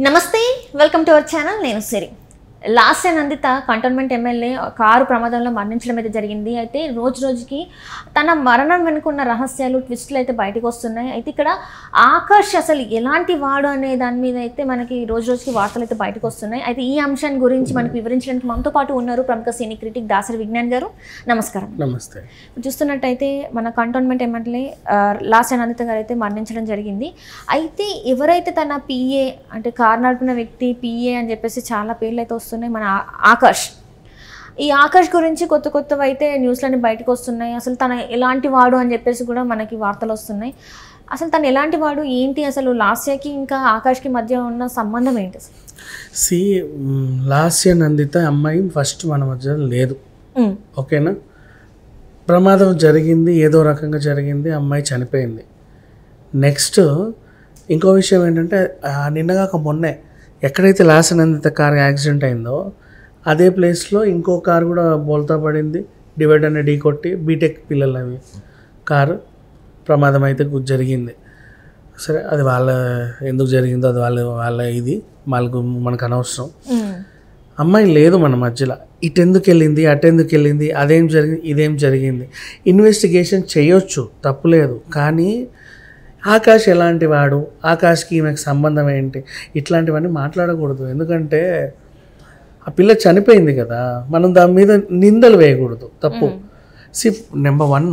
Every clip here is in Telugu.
నమస్తే, వెల్కమ్ టు అవర్ ఛానల్. నేను Siri. Last Nanditha cantonment MLA car ప్రమాదంలో మరణించడం అయితే జరిగింది. అయితే రోజు రోజుకి తన మరణం వెనుకున్న రహస్యాలు, ట్విస్టులు అయితే బయటకు వస్తున్నాయి. అయితే ఇక్కడ ఆకాష్ అసలు ఎలాంటి వాడు అనే దాని మీద అయితే మనకి రోజు రోజుకి వార్తలు అయితే బయటకు వస్తున్నాయి. అయితే ఈ అంశాన్ని గురించి మనకు వివరించడానికి మనతో పాటు ఉన్నారు ప్రముఖ సినీ క్రిటిక్ దాసరి విజ్ఞాన్ గారు. నమస్కారం. నమస్తే. చూస్తున్నట్టయితే మన కంటోన్మెంట్ ఎమ్మెల్యే లాస్ట్ నందిత గారు అయితే మరణించడం జరిగింది. అయితే ఎవరైతే తన పిఏ అంటే కారు నడిపిన వ్యక్తి పిఏ అని చెప్పేసి చాలా పేర్లు అయితే వస్తున్నాయి. మన ఆకాష్, ఈ ఆకాష్ గురించి కొత్త కొత్తవి అయితే న్యూస్లన్నీ బయటకు వస్తున్నాయి. అసలు తన ఎలాంటి వాడు అని చెప్పేసి కూడా మనకి వార్తలు వస్తున్నాయి. అసలు తను ఎలాంటి వాడు ఏంటి, అసలు లాస్యకి ఇంకా ఆకాష్కి మధ్య ఉన్న సంబంధం ఏంటి? లాస్య నందిత అమ్మాయి ఫస్ట్ మన మధ్య లేదు, ఓకేనా? ప్రమాదం జరిగింది, ఏదో రకంగా జరిగింది, అమ్మాయి చనిపోయింది. నెక్స్ట్ ఇంకో విషయం ఏంటంటే నిన్నగాక మొన్నే ఎక్కడైతే లాస్య నందిత కార్ యాక్సిడెంట్ అయిందో అదే ప్లేస్లో ఇంకో కారు కూడా బోల్తా పడింది, డివైడ్ అనే ఢీ కొట్టి బీటెక్ పిల్లలు అవి కారు ప్రమాదం అయితే జరిగింది. సరే, అది వాళ్ళ ఎందుకు జరిగిందో అది వాళ్ళ ఇది మనకు అనవసరం. అమ్మాయి లేదు మన మధ్యలో. ఇటెందుకు వెళ్ళింది, అటెందుకు వెళ్ళింది, అదేం జరిగింది, ఇదేం జరిగింది, ఇన్వెస్టిగేషన్ చేయొచ్చు, తప్పులేదు. కానీ ఆకాష్ ఎలాంటి వాడు, ఆకాష్కి ఈమెకు సంబంధం ఏంటి, ఇట్లాంటివన్నీ మాట్లాడకూడదు. ఎందుకంటే ఆ పిల్ల చనిపోయింది కదా, మనం దాని మీద నిందలు వేయకూడదు, తప్పు. నెంబర్ 1,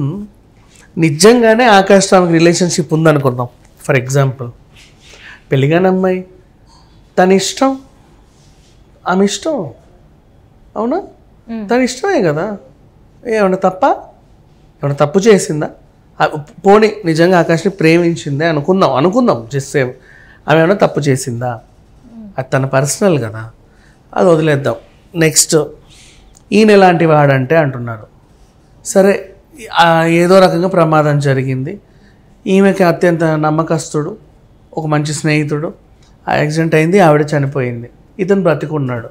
నిజంగానే ఆకాష్ ఆమెకు రిలేషన్షిప్ ఉందనుకుందాం. ఫర్ ఎగ్జాంపుల్, పెళ్ళిగాని అమ్మాయి, తన ఇష్టం, ఆమె ఇష్టం, అవునా? తన ఇష్టమే కదా. ఏమన్నా తప్పు చేసిందా? పోనీ నిజంగా ఆకాష్ని ప్రేమించిందే అనుకుందాం జస్ట్ సేమ్. ఆమె ఏమైనా తప్పు చేసిందా? అది తన పర్సనల్ కదా, అది వదిలేద్దాం. నెక్స్ట్, ఈయన ఎలాంటి వాడంటే అంటున్నారు. సరే, ఏదో రకంగా ప్రమాదం జరిగింది, ఈమెకి అత్యంత నమ్మకస్తుడు, ఒక మంచి స్నేహితుడు, ఆ యాక్సిడెంట్ అయింది, ఆవిడ చనిపోయింది, ఇతను బ్రతికున్నాడు.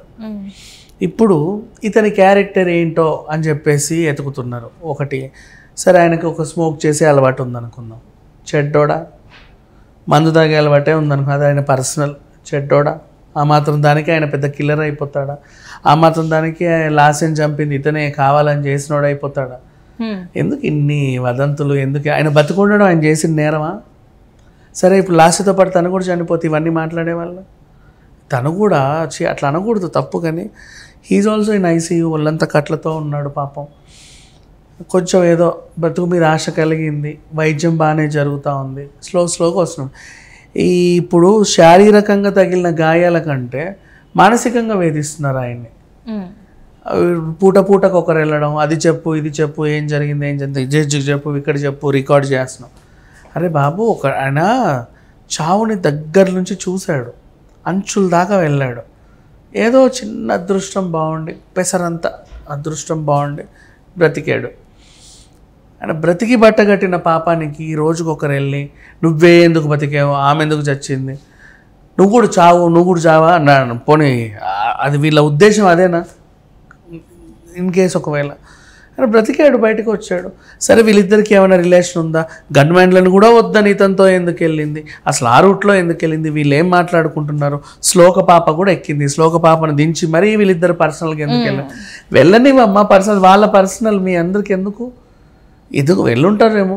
ఇప్పుడు ఇతని క్యారెక్టర్ ఏంటో అని చెప్పేసి ఎతుకుతున్నారు. ఒకటి, సరే ఆయనకి ఒక స్మోక్ చేసే అలవాటు ఉందనుకుందాం, చెడ్డోడా. మందు తాగే అలవాటే ఉందనుకో, అది ఆయన పర్సనల్, చెడ్డోడా. ఆ మాత్రం దానికి ఆయన పెద్ద కిల్లర్ అయిపోతాడా? ఆ మాత్రం దానికి లాస్యని చంపింది ఇతనే కావాలని చేసినోడు అయిపోతాడా? ఎందుకు ఇన్ని వదంతులు, ఎందుకు? ఆయన బతుకుండడం ఆయన చేసిన నేరమా? సరే, ఇప్పుడు లాస్యతో పాటు తను కూడా చనిపోతే ఇవన్నీ మాట్లాడేవాళ్ళ. తను కూడా అట్లా అనకూడదు, తప్పు. కానీ హీజ్ ఆల్సో ఇన్ ఐసీయూ, ఒళ్ళంతా కట్లతో ఉన్నాడు పాపం. కొంచెం ఏదో బ్రతుకు మీద ఆశ కలిగింది, వైద్యం బాగానే జరుగుతూ ఉంది, స్లోగా వస్తున్నాం. ఇప్పుడు శారీరకంగా తగిలిన గాయాల కంటే మానసికంగా వేధిస్తున్నారు ఆయన్ని. పూటకు ఒకరు వెళ్ళడం, అది చెప్పు ఇది చెప్పు, ఏం జరిగింది జడ్జికి చెప్పు, ఇక్కడ చెప్పు, రికార్డ్ చేస్తున్నాం. అరే బాబు, ఆయన చావుని దగ్గర నుంచి చూశాడు, అంచుల దాకా వెళ్ళాడు. ఏదో చిన్న అదృష్టం బాగుండి, పెసరంత అదృష్టం బాగుండి బ్రతికాడు. ఆయన బ్రతికి బట్టగట్టిన పాపానికి రోజుకొకరు వెళ్ళి నువ్వే ఎందుకు బతికావు, ఆమె ఎందుకు చచ్చింది, నువ్వు కూడా చావా అన్నాడు. పోనీ అది వీళ్ళ ఉద్దేశం అదేనా? ఇన్ కేసు ఒకవేళ ఆయన బ్రతికాడు, బయటకు వచ్చాడు. సరే, వీళ్ళిద్దరికి ఏమైనా రిలేషన్ ఉందా? గన్మ్యాన్లను కూడా వద్దని ఇతనితో ఎందుకు వెళ్ళింది, అసలు ఆ రూట్లో ఎందుకు వెళ్ళింది, వీళ్ళు ఏం మాట్లాడుకుంటున్నారు? శ్లోక పాప కూడా ఎక్కింది, శ్లోక పాపను దించి మరీ వీళ్ళిద్దరు పర్సనల్గా ఎందుకు వెళ్ళనివమ్మా, పర్సనల్, వాళ్ళ పర్సనల్, మీ అందరికి ఎందుకు వెళ్ళుంటారేమో.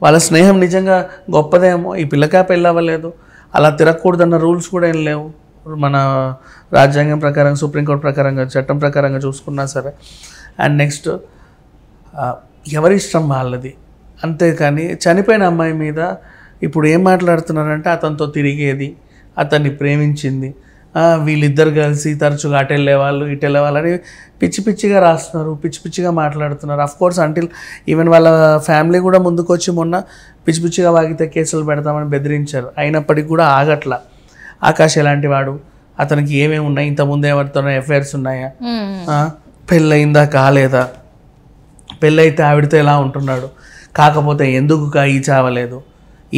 వాళ్ళ స్నేహం నిజంగా గొప్పదేమో. ఈ పిల్లకా పెళ్ళవ్వలేదు, అలా తిరగకూడదన్న రూల్స్ కూడా ఏం లేవు మన రాజ్యాంగం ప్రకారం, సుప్రీంకోర్టు ప్రకారంగా, చట్టం ప్రకారంగా చూసుకున్నా సరే. అండ్ నెక్స్ట్, ఎవరి ఇష్టం వాళ్ళది, అంతేకాని చనిపోయిన అమ్మాయి మీద ఇప్పుడు ఏం మాట్లాడుతున్నారంటే అతనితో తిరిగేది, అతన్ని ప్రేమించింది, వీళ్ళిద్దరు కలిసి తరచుగా అటు వెళ్ళేవాళ్ళు ఇటు వెళ్ళేవాళ్ళు అని పిచ్చిగా రాస్తున్నారు, పిచ్చిగా మాట్లాడుతున్నారు. అఫ్కోర్స్ అంటిల్ ఈవెన్ వాళ్ళ ఫ్యామిలీ కూడా ముందుకు వచ్చి మొన్న పిచ్చిగా వాగితే కేసులు పెడతామని బెదిరించారు. అయినప్పటికీ కూడా ఆగట్లా. ఆకాష్ ఎలాంటి వాడు, అతనికి ఏమేమి ఉన్నాయి, ఇంతకుముందు ఎవరితో ఎఫ్ఐఆర్స్ ఉన్నాయా, పెళ్ళయిందా కాలేదా, పెళ్ళైతే ఆవిడతో ఎలా ఉంటున్నాడు, కాకపోతే ఎందుకు ఈ చావలేదు,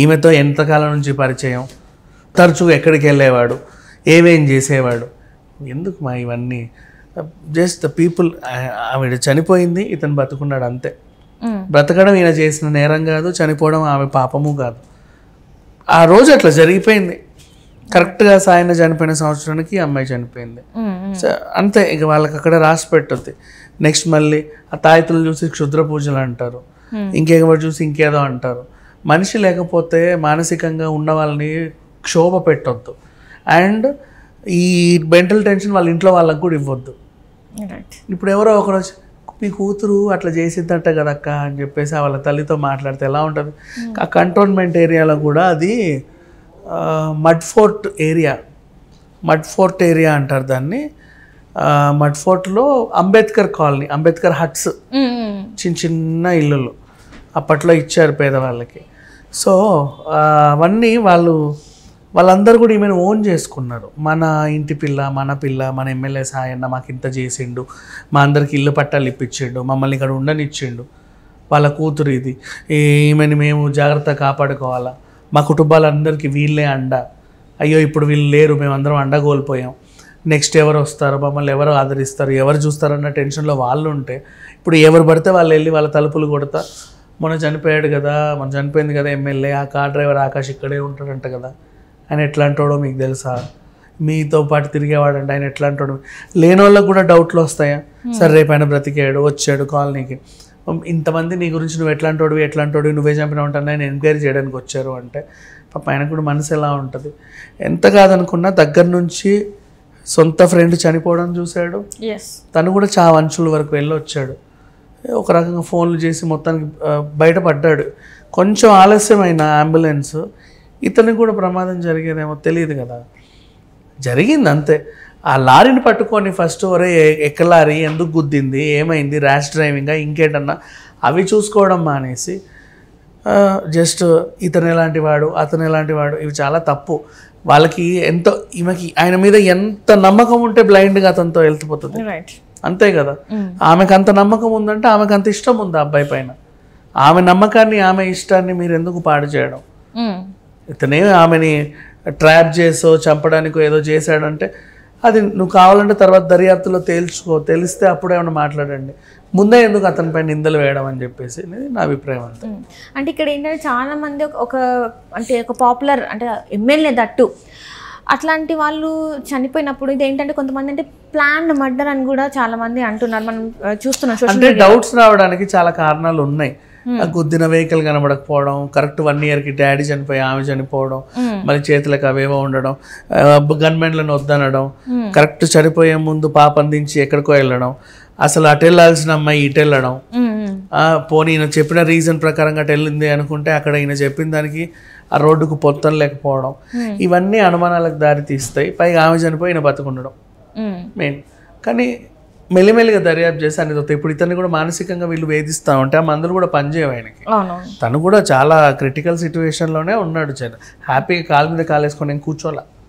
ఈమెతో ఎంతకాలం నుంచి పరిచయం, తరచుగా ఎక్కడికి వెళ్ళేవాడు, ఏమేం చేసేవాడు, ఎందుకు మా ఇవన్నీ? Just the people. ఆవిడ చనిపోయింది, ఇతను బతుకున్నాడు, అంతే. బ్రతకడం ఈయన చేసిన నేరం కాదు, చనిపోవడం ఆమె పాపము కాదు. ఆ రోజు అట్లా జరిగిపోయింది. కరెక్ట్గా సాయన చనిపోయిన సంవత్సరానికి ఈ అమ్మాయి చనిపోయింది. సో అంతే, ఇక వాళ్ళకి అక్కడ రాసి పెట్టద్ది. నెక్స్ట్ మళ్ళీ ఆ తాయితులు చూసి క్షుద్ర పూజలు అంటారు, ఇంకెవరు చూసి ఇంకేదో అంటారు. మనిషి లేకపోతే మానసికంగా ఉన్న వాళ్ళని క్షోభ పెట్టొద్దు. అండ్ ఈ మెంటల్ టెన్షన్ వాళ్ళ ఇంట్లో వాళ్ళకి కూడా ఇవ్వద్దు. ఇప్పుడు ఎవరో ఒకరోజు మీ కూతురు అట్లా చేసిద్దంట కదక్క అని చెప్పేసి వాళ్ళ తల్లితో మాట్లాడితే ఎలా ఉంటుంది? ఆ కంటోన్మెంట్ ఏరియాలో కూడా అది మడ్ ఫోర్ట్ ఏరియా అంటారు దాన్ని. మడ్ ఫోర్ట్లో అంబేద్కర్ కాలనీ, అంబేద్కర్ హట్స్, చిన్న ఇల్లులు అప్పట్లో ఇచ్చారు పేదవాళ్ళకి. సో అవన్నీ వాళ్ళందరూ కూడా ఈమెను ఓన్ చేసుకున్నారు. మన ఇంటి పిల్ల, మన ఎమ్మెల్యే సాయన్న మాకు ఇంత చేసిండు, మా అందరికి ఇల్లు పట్టాలు ఇప్పించిండు, మమ్మల్ని ఇక్కడ ఉండనిచ్చిండు, వాళ్ళ కూతురు ఇది, ఈమెని మేము జాగ్రత్తగా కాపాడుకోవాలా, మా కుటుంబాలందరికీ వీళ్ళే అండ, అయ్యో ఇప్పుడు వీళ్ళు లేరు, మేమందరం అండ కోల్పోయాం, నెక్స్ట్ ఎవరు వస్తారు, మమ్మల్ని ఎవరు ఆదరిస్తారు, ఎవరు చూస్తారన్న టెన్షన్లో వాళ్ళు ఉంటే ఇప్పుడు ఎవరు పడితే వాళ్ళు వెళ్ళి వాళ్ళ తలుపులు కొడతా, మొన్న చనిపోయింది కదా ఎమ్మెల్యే, ఆ కార్ డ్రైవర్ ఆకాష్ ఇక్కడే ఉంటాడంట కదా, ఆయన ఎట్లాంటోడో మీకు తెలుసా, మీతో పాటు తిరిగేవాడంటే ఆయన ఎట్లాంటోడో. లేని వాళ్ళకు కూడా డౌట్లు వస్తాయా? సరే రేపు ఆయన బ్రతికాడు, వచ్చాడు కాలనీకి, ఇంతమంది నీ గురించి నువ్వు ఎట్లాంటోడు నువ్వే చంపినా ఉంటాను ఆయన ఎంక్వైరీ చేయడానికి వచ్చారు అంటే పాప ఆయనకు కూడా మనసు ఎలా ఉంటుంది? ఎంత కాదనుకున్నా దగ్గర నుంచి సొంత ఫ్రెండ్ చనిపోవడం చూశాడు, తను కూడా చావంచుల వరకు వెళ్ళి వచ్చాడు, ఒక రకంగా ఫోన్లు చేసి మొత్తానికి బయటపడ్డాడు. కొంచెం ఆలస్యమైన అంబులెన్స్, ఇతనికి కూడా ప్రమాదం జరిగేదేమో తెలియదు కదా, జరిగింది అంతే. ఆ లారీని పట్టుకొని ఫస్ట్ ఒరే ఎక్క లారీ ఎందుకు గుద్దింది, ఏమైంది, ర్యాష్ డ్రైవింగా ఇంకేటన్నా అవి చూసుకోవడం మానేసి జస్ట్ ఇతను ఎలాంటి వాడు, అతను ఎలాంటి వాడు, ఇవి చాలా తప్పు. వాళ్ళకి ఎంతో, ఈమెకి ఆయన మీద ఎంత నమ్మకం ఉంటే బ్లైండ్గా అతనితో వెళ్తుపోతుంది, అంతే కదా. ఆమెకు అంత నమ్మకం ఉందంటే ఆమెకు అంత ఇష్టం ఉంది ఆ అబ్బాయి పైన. ఆమె నమ్మకాన్ని, ఆమె ఇష్టాన్ని మీరు ఎందుకు పాడు చేయడం? ఇతనే ఆమెని ట్రాప్ చేసో చంపడానికో ఏదో చేశాడంటే అది నువ్వు కావాలంటే తర్వాత దర్యాప్తులో తెలిస్తే అప్పుడే ఏమన్నా మాట్లాడండి, ముందే ఎందుకు అతనిపై నిందలు వేయడం అని చెప్పేసి నా అభిప్రాయం. అంతే. అంటే ఇక్కడ ఏంటంటే చాలా మంది ఒక పాపులర్ అంటే ఎమ్మెల్యే దట్టు అట్లాంటి వాళ్ళు చనిపోయినప్పుడు ఇది ఏంటంటే కొంతమంది అంటే ప్లాన్ మర్డర్ అని కూడా చాలా మంది అంటున్నారు, మనం చూస్తున్నాం. అంటే డౌట్స్ రావడానికి చాలా కారణాలు ఉన్నాయి. గుద్దిన వెహికల్ కనబడకపోవడం, కరెక్ట్ 1 yearకి డాడీ చనిపోయి ఆమె చనిపోవడం, మళ్ళీ చేతులకు అవేవో ఉండడం, గన్మెన్లను వద్దనడం, కరెక్ట్ చనిపోయే ముందు పాపం దించి ఎక్కడికో వెళ్ళడం, అసలు అటు వెళ్ళాల్సిన అమ్మాయి ఇటు వెళ్ళడం, పోనీ ఈయన చెప్పిన రీజన్ ప్రకారంగా అటు వెళ్ళింది అనుకుంటే అక్కడ ఈయన చెప్పిన దానికి ఆ రోడ్డుకు పొత్తం లేకపోవడం, ఇవన్నీ అనుమానాలకు దారి తీస్తాయి. పైగా ఆమె చనిపోయి ఈయన బతుకుండడం మెయిన్. కానీ మెల్లిమెల్లిగా దర్యాప్తు చేసి అనేది వస్తాయి. ఇప్పుడు ఇతన్ని కూడా మానసికంగా వీళ్ళు వేధిస్తూ ఉంటే ఆ మందులు కూడా పనిచేయవు ఆయనకి. తను కూడా చాలా క్రిటికల్ సిచ్యువేషన్లోనే ఉన్నాడు. హ్యాపీగా కాలు మీద కాలేసుకొని నేను కూర్చోాల.